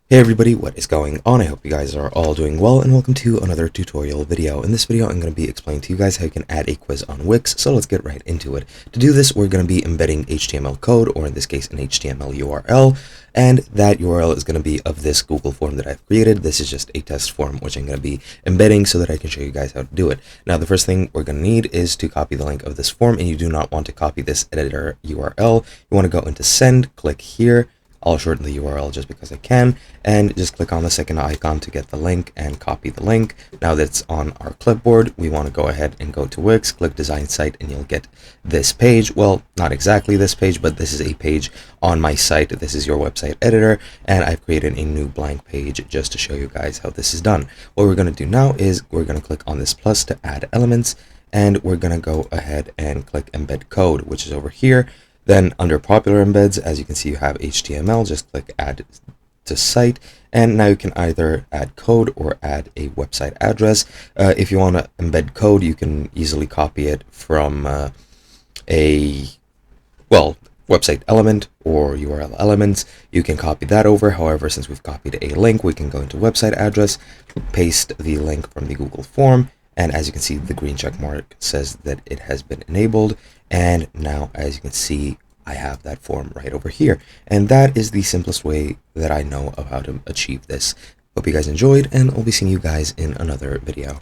Hey everybody, what is going on? I hope you guys are all doing well, and welcome to another tutorial video. In this video, I'm going to be explaining to you guys how you can add a quiz on Wix, so let's get right into it. To do this, we're going to be embedding HTML code, or in this case, an HTML URL, and that URL is going to be of this Google form that I've created. This is just a test form, which I'm going to be embedding so that I can show you guys how to do it. Now, the first thing we're going to need is to copy the link of this form, and you do not want to copy this editor URL. You want to go into Send, click here. I'll shorten the URL just because I can, and just click on the second icon to get the link and copy the link. Now that's on our clipboard, we want to go ahead and go to Wix, click Design Site, and you'll get this page. Well, not exactly this page, but this is a page on my site. This is your website editor, and I've created a new blank page just to show you guys how this is done. What we're going to do now is we're going to click on this plus to add elements, and we're going to go ahead and click Embed Code, which is over here. Then under popular embeds, as you can see, you have HTML. Just click add to site, and now you can either add code or add a website address. If you want to embed code, you can easily copy it from website element or URL elements. You can copy that over. However, since we've copied a link, we can go into website address, paste the link from the Google form, and as you can see, the green check mark says that it has been enabled. And now, as you can see, I have that form right over here. And that is the simplest way that I know of how to achieve this. Hope you guys enjoyed, and I'll be seeing you guys in another video.